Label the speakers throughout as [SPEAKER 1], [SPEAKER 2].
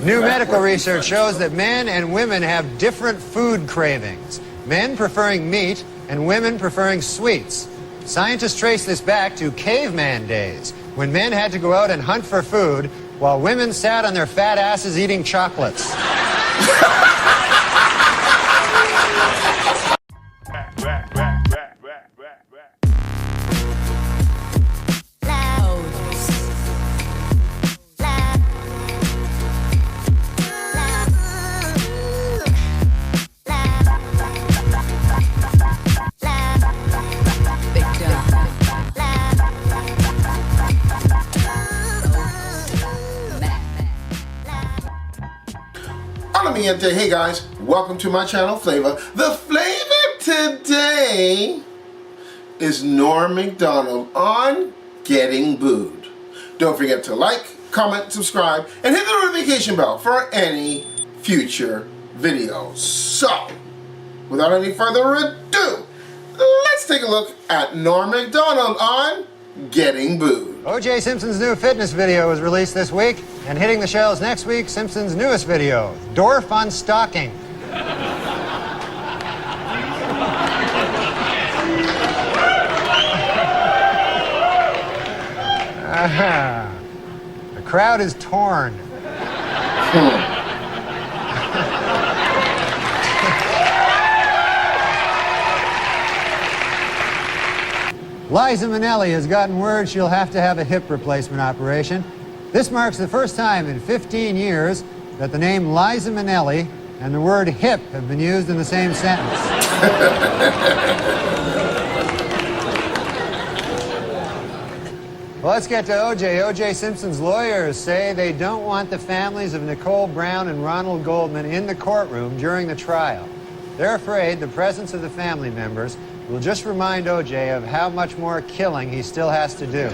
[SPEAKER 1] New medical research shows that men and women have different food cravings. Men preferring meat and women preferring sweets. Scientists trace this back to caveman days, when men had to go out and hunt for food while women sat on their fat asses eating chocolates.
[SPEAKER 2] Hey guys, welcome to my channel, Phlava. The flavor today is Norm Macdonald on Getting Booed. Don't forget to like, comment, subscribe, and hit the notification bell for any future videos. So, without any further ado, let's take a look at Norm Macdonald on Getting Booed.
[SPEAKER 1] O.J. Simpson's new fitness video was released this week, and hitting the shelves next week, Simpson's newest video, Dorf on Stocking. The crowd is torn. Liza Minnelli has gotten word she'll have to have a hip replacement operation. This marks the first time in 15 years that the name Liza Minnelli and the word hip have been used in the same sentence. Well, let's get to O.J. O.J. Simpson's lawyers say they don't want the families of Nicole Brown and Ronald Goldman in the courtroom during the trial. They're afraid the presence of the family members will just remind O.J. of how much more killing he still has to do.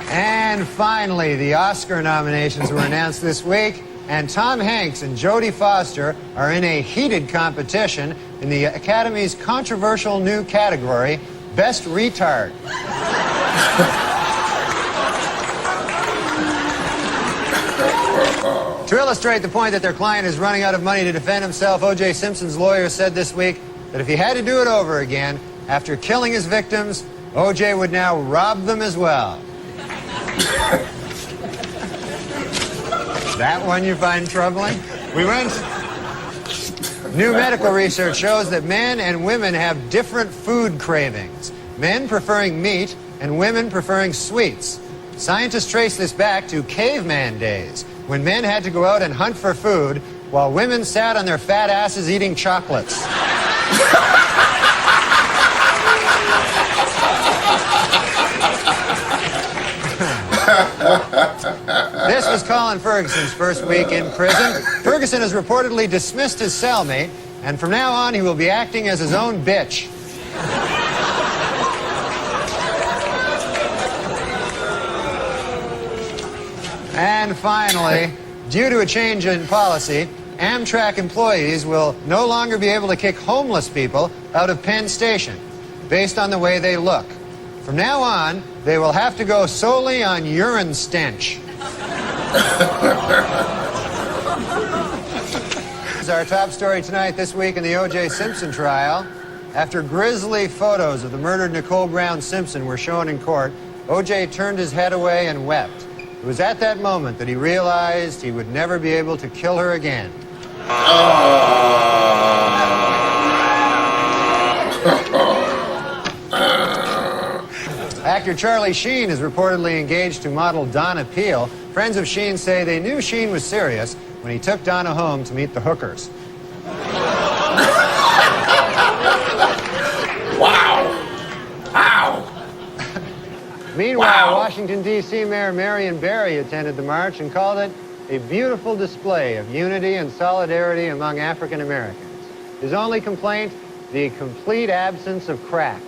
[SPEAKER 1] And finally, the Oscar nominations were announced this week, and Tom Hanks and Jodie Foster are in a heated competition in the Academy's controversial new category, Best Retard. To illustrate the point that their client is running out of money to defend himself, O.J. Simpson's lawyer said this week that if he had to do it over again, after killing his victims, O.J. would now rob them as well. That one you find troubling? New medical research shows that men and women have different food cravings. Men preferring meat and women preferring sweets. Scientists trace this back to caveman days, when men had to go out and hunt for food while women sat on their fat asses eating chocolates. This was Colin Ferguson's first week in prison. Ferguson has reportedly dismissed his cellmate, and from now on he will be acting as his own bitch. And finally, due to a change in policy, Amtrak employees will no longer be able to kick homeless people out of Penn Station based on the way they look. From now on, they will have to go solely on urine stench. This is our top story tonight this week in the O.J. Simpson trial. After grisly photos of the murdered Nicole Brown Simpson were shown in court, O.J. turned his head away and wept. It was at that moment that he realized he would never be able to kill her again. Actor Charlie Sheen is reportedly engaged to model Donna Peel. Friends of Sheen say they knew Sheen was serious when he took Donna home to meet the hookers.
[SPEAKER 2] Wow. Wow.
[SPEAKER 1] Meanwhile, Washington, D.C. Mayor Marion Barry attended the march and called it a beautiful display of unity and solidarity among African Americans. His only complaint, the complete absence of crack.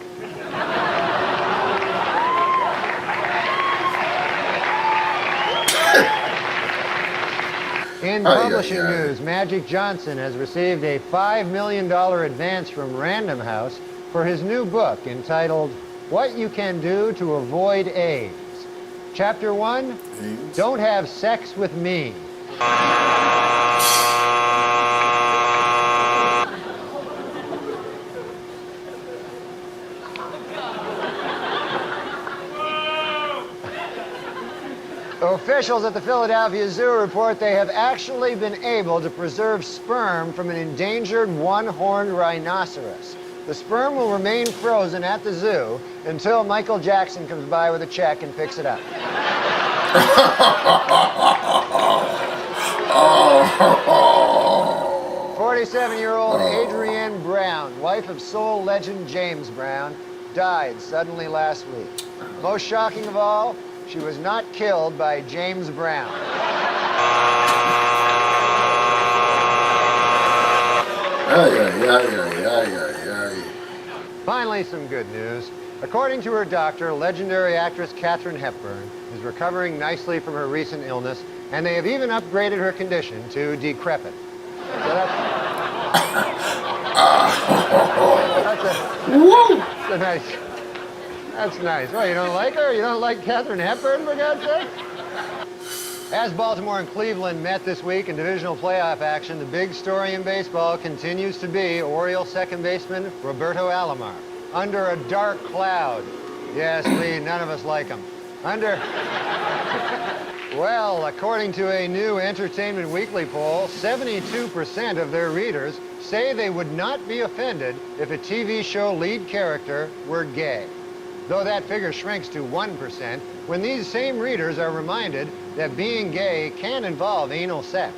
[SPEAKER 1] In publishing news, Magic Johnson has received a $5 million advance from Random House for his new book entitled What you can do to avoid AIDS. Chapter 1,
[SPEAKER 2] AIDS?
[SPEAKER 1] Don't have sex with me. Officials at the Philadelphia Zoo report they have actually been able to preserve sperm from an endangered one-horned rhinoceros. The sperm will remain frozen at the zoo until Michael Jackson comes by with a check and picks it up. 47-year-old Adrienne Brown, wife of soul legend James Brown, died suddenly last week. Most shocking of all, she was not killed by James Brown. Finally, some good news. According to her doctor, legendary actress Katharine Hepburn is recovering nicely from her recent illness, and they have even upgraded her condition to decrepit. So that's nice. Well, you don't like her? You don't like Katharine Hepburn, for God's sake? As Baltimore and Cleveland met this week in divisional playoff action, the big story in baseball continues to be Orioles second baseman Roberto Alomar. Under a dark cloud. Yes, Lee, none of us like him. Well, according to a new Entertainment Weekly poll, 72% of their readers say they would not be offended if a TV show lead character were gay. Though that figure shrinks to 1% when these same readers are reminded that being gay can involve anal sex.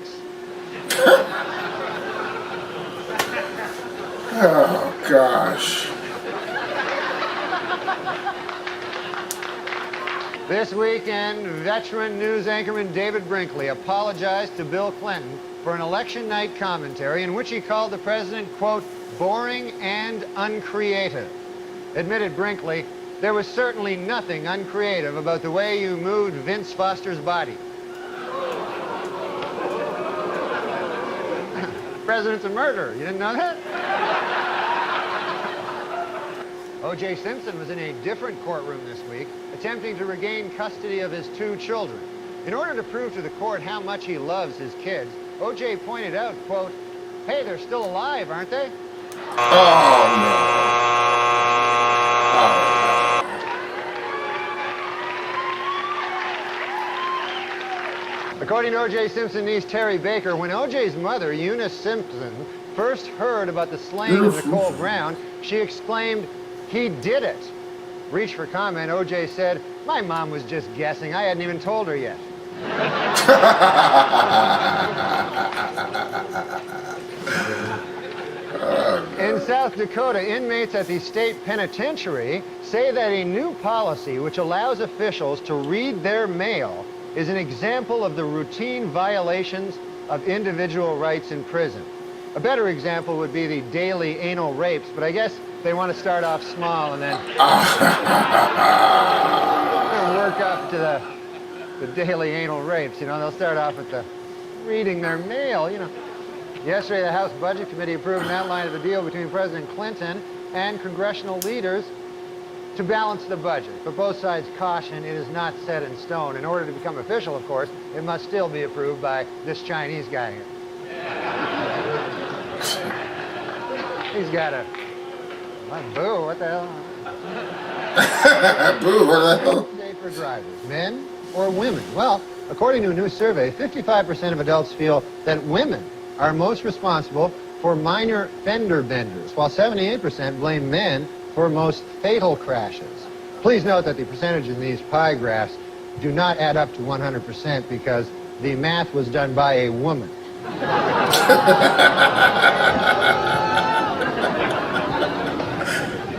[SPEAKER 2] Oh, gosh.
[SPEAKER 1] This weekend, veteran news anchorman David Brinkley apologized to Bill Clinton for an election night commentary in which he called the president, quote, boring and uncreative. Admitted Brinkley, there was certainly nothing uncreative about the way you moved Vince Foster's body. President's a murderer. You didn't know that? O.J. Simpson was in a different courtroom this week, attempting to regain custody of his 2 children. In order to prove to the court how much he loves his kids, O.J. pointed out, quote, hey, they're still alive, aren't they?
[SPEAKER 2] Oh, no.
[SPEAKER 1] According to O.J. Simpson's niece, Terry Baker, when O.J.'s mother, Eunice Simpson, first heard about the slaying of Nicole Brown, she exclaimed, he did it. Reached for comment, O.J. said, my mom was just guessing. I hadn't even told her yet. In South Dakota, inmates at the state penitentiary say that a new policy which allows officials to read their mail is an example of the routine violations of individual rights in prison. A better example would be the daily anal rapes, but I guess they want to start off small and then work up to the daily anal rapes. You know, they'll start off with the reading their mail, you know. Yesterday, the House Budget Committee approved an outline of a deal between President Clinton and congressional leaders to balance the budget. But both sides caution it is not set in stone. In order to become official, of course, it must still be approved by this Chinese guy here. He's got a... Boo, what the hell?
[SPEAKER 2] Boo, what the hell?
[SPEAKER 1] Day for drivers, men or women? Well, according to a new survey, 55% of adults feel that women are most responsible for minor fender benders, while 78% blame men for most fatal crashes. Please note that the percentage in these pie graphs do not add up to 100% because the math was done by a woman.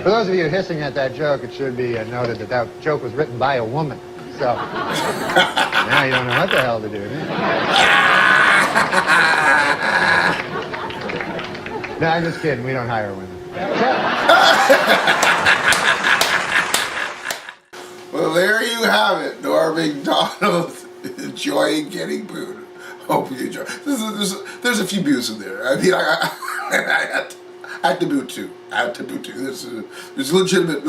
[SPEAKER 1] For those of you hissing at that joke, it should be noted that that joke was written by a woman. So, now you don't know what the hell to do. No, I'm just kidding. We don't hire women.
[SPEAKER 2] Well, there you have it. Norm Macdonald enjoying getting booed. Hope you enjoy. There's a few boos in there. I mean, At the boot too. There's legitimate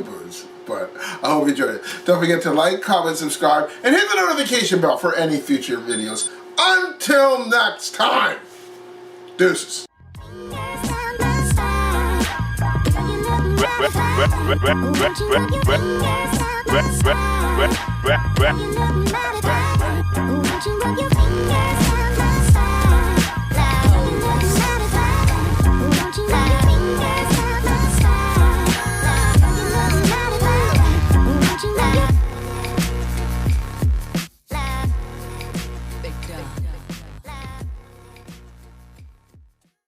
[SPEAKER 2] booths. But I hope you enjoyed it. Don't forget to like, comment, subscribe, and hit the notification bell for any future videos. Until next time, deuces.
[SPEAKER 3] Rap.